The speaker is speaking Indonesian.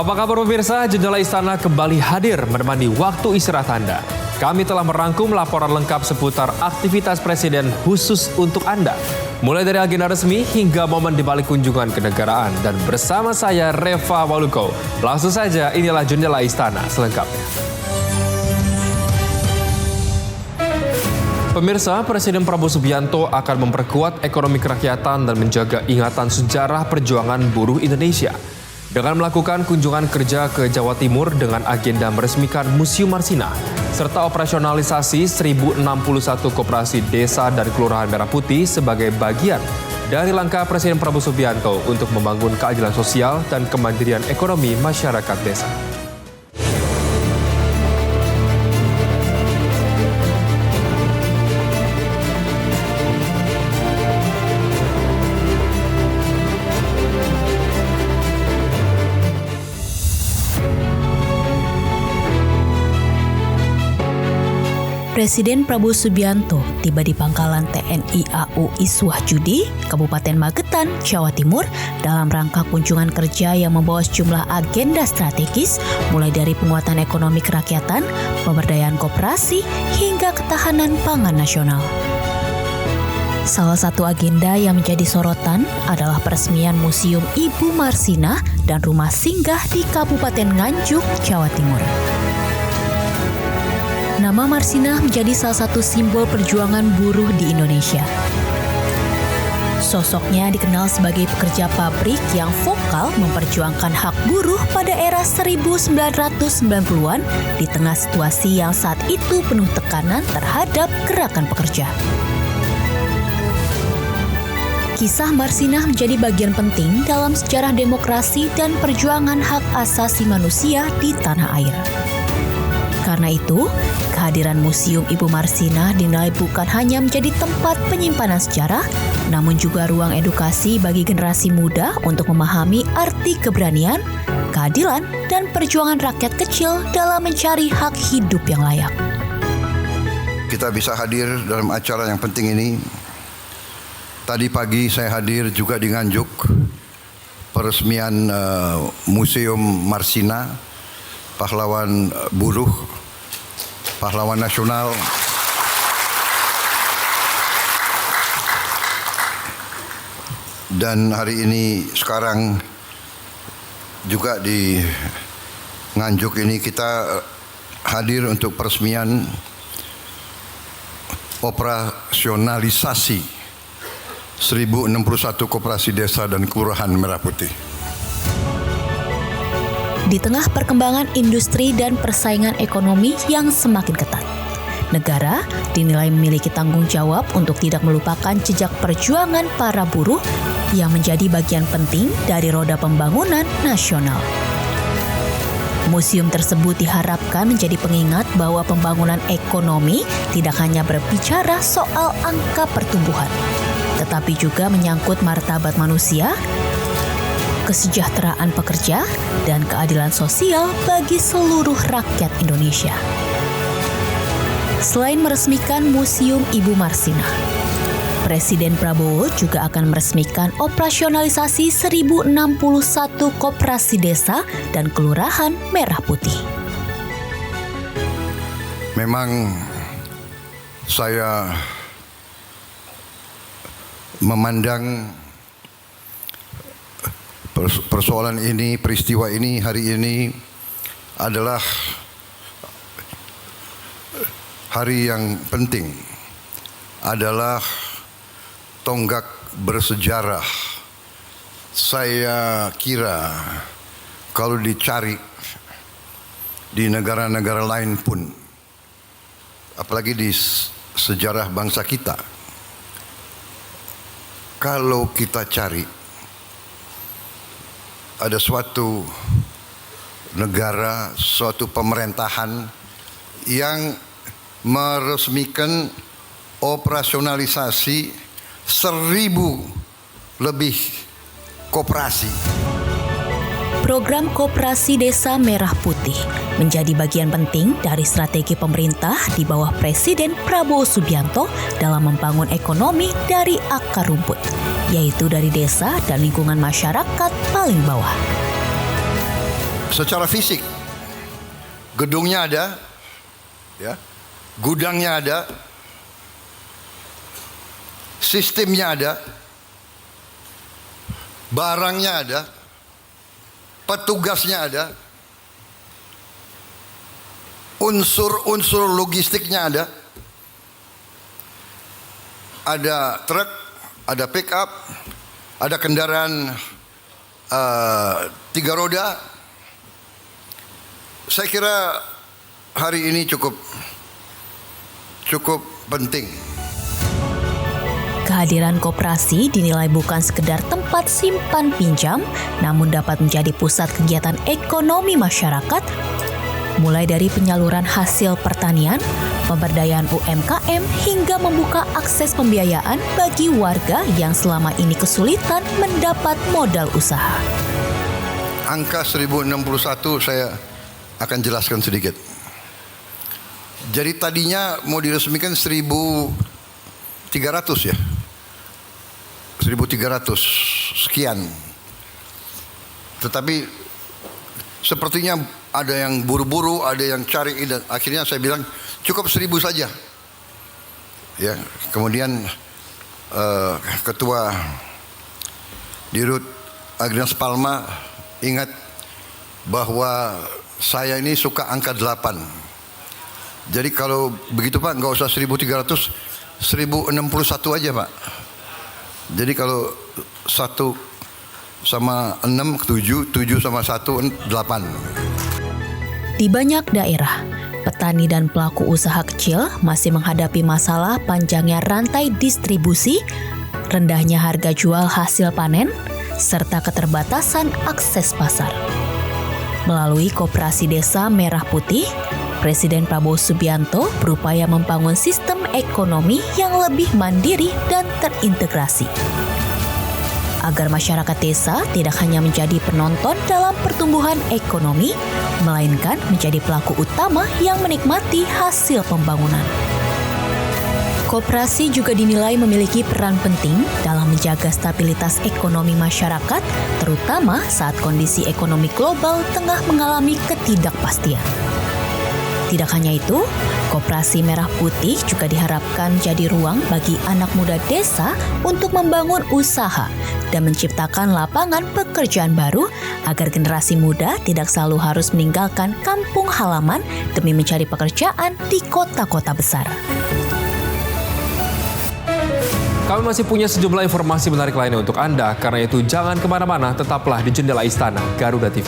Apa kabar pemirsa? Jendela Istana kembali hadir menemani waktu istirahat Anda. Kami telah merangkum laporan lengkap seputar aktivitas Presiden khusus untuk Anda. Mulai dari agenda resmi hingga momen di balik kunjungan kenegaraan. Dan bersama saya Reva Waluko. Langsung saja inilah Jendela Istana selengkapnya. Pemirsa, Presiden Prabowo Subianto akan memperkuat ekonomi kerakyatan dan menjaga ingatan sejarah perjuangan buruh Indonesia. Dengan melakukan kunjungan kerja ke Jawa Timur dengan agenda meresmikan Museum Marsina, serta operasionalisasi 1061 koperasi desa dan Kelurahan Merah Putih sebagai bagian dari langkah Presiden Prabowo Subianto untuk membangun keadilan sosial dan kemandirian ekonomi masyarakat desa. Presiden Prabowo Subianto tiba di Pangkalan TNI AU Iswah Judi, Kabupaten Magetan, Jawa Timur dalam rangka kunjungan kerja yang membawa sejumlah agenda strategis mulai dari penguatan ekonomi kerakyatan, pemberdayaan koperasi, hingga ketahanan pangan nasional. Salah satu agenda yang menjadi sorotan adalah peresmian Museum Ibu Marsina dan Rumah Singgah di Kabupaten Nganjuk, Jawa Timur. Nama Marsina menjadi salah satu simbol perjuangan buruh di Indonesia. Sosoknya dikenal sebagai pekerja pabrik yang vokal memperjuangkan hak buruh pada era 1990-an di tengah situasi yang saat itu penuh tekanan terhadap gerakan pekerja. Kisah Marsina menjadi bagian penting dalam sejarah demokrasi dan perjuangan hak asasi manusia di tanah air. Karena itu, kehadiran Museum Ibu Marsina dinilai bukan hanya menjadi tempat penyimpanan sejarah, namun juga ruang edukasi bagi generasi muda untuk memahami arti keberanian, keadilan, dan perjuangan rakyat kecil dalam mencari hak hidup yang layak. Kita bisa hadir dalam acara yang penting ini. Tadi pagi saya hadir juga di Nganjuk, peresmian Museum Marsina, pahlawan buruh, pahlawan nasional. Dan hari ini sekarang juga di Nganjuk ini kita hadir untuk peresmian operasionalisasi 1061 koperasi desa dan Kelurahan Merah Putih. Di tengah perkembangan industri dan persaingan ekonomi yang semakin ketat, negara dinilai memiliki tanggung jawab untuk tidak melupakan jejak perjuangan para buruh yang menjadi bagian penting dari roda pembangunan nasional. Museum tersebut diharapkan menjadi pengingat bahwa pembangunan ekonomi tidak hanya berbicara soal angka pertumbuhan, tetapi juga menyangkut martabat manusia, kesejahteraan pekerja, dan keadilan sosial bagi seluruh rakyat Indonesia. Selain meresmikan Museum Ibu Marsina, Presiden Prabowo juga akan meresmikan operasionalisasi 1061 koperasi desa dan Kelurahan Merah Putih. Memang saya memandang persoalan ini, peristiwa ini, hari ini adalah hari yang penting, adalah tonggak bersejarah. Saya kira kalau dicari di negara-negara lain pun, apalagi di sejarah bangsa kita, kalau kita cari ada suatu negara, suatu pemerintahan yang meresmikan operasionalisasi 1000 lebih koperasi. Program Koperasi Desa Merah Putih menjadi bagian penting dari strategi pemerintah di bawah Presiden Prabowo Subianto dalam membangun ekonomi dari akar rumput, yaitu dari desa dan lingkungan masyarakat paling bawah. secara fisik. Gedungnya ada, ya, gudangnya ada, sistemnya ada, barangnya ada, petugasnya ada, unsur-unsur logistiknya ada truk, ada pick up, ada kendaraan 3 roda. Saya kira hari ini cukup penting. Kehadiran koperasi dinilai bukan sekedar tempat simpan pinjam, namun dapat menjadi pusat kegiatan ekonomi masyarakat, mulai dari penyaluran hasil pertanian, pemberdayaan UMKM, hingga membuka akses pembiayaan bagi warga yang selama ini kesulitan mendapat modal usaha. Angka 1061 saya akan jelaskan sedikit. Jadi tadinya mau diresmikan 1.300 ya. 1.300 sekian. Tetapi sepertinya ada yang buru-buru, ada yang cari, dan akhirnya saya bilang cukup 1.000 saja. Ya, kemudian Ketua Dirut Agrinas Palma ingat bahwa saya ini suka angka 8. Jadi kalau begitu Pak, nggak usah 1.300, 1.061 aja Pak. Jadi kalau 1 sama 6, 7, 7 sama 1, 8. Di banyak daerah, petani dan pelaku usaha kecil masih menghadapi masalah panjangnya rantai distribusi, rendahnya harga jual hasil panen, serta keterbatasan akses pasar. Melalui Koperasi Desa Merah Putih, Presiden Prabowo Subianto berupaya membangun sistem ekonomi yang lebih mandiri dan terintegrasi, agar masyarakat desa tidak hanya menjadi penonton dalam pertumbuhan ekonomi, melainkan menjadi pelaku utama yang menikmati hasil pembangunan. Koperasi juga dinilai memiliki peran penting dalam menjaga stabilitas ekonomi masyarakat, terutama saat kondisi ekonomi global tengah mengalami ketidakpastian. Tidak hanya itu, Koperasi Merah Putih juga diharapkan jadi ruang bagi anak muda desa untuk membangun usaha dan menciptakan lapangan pekerjaan baru agar generasi muda tidak selalu harus meninggalkan kampung halaman demi mencari pekerjaan di kota-kota besar. Kami masih punya sejumlah informasi menarik lainnya untuk Anda, karena itu jangan kemana-mana, tetaplah di Jendela Istana Garuda TV.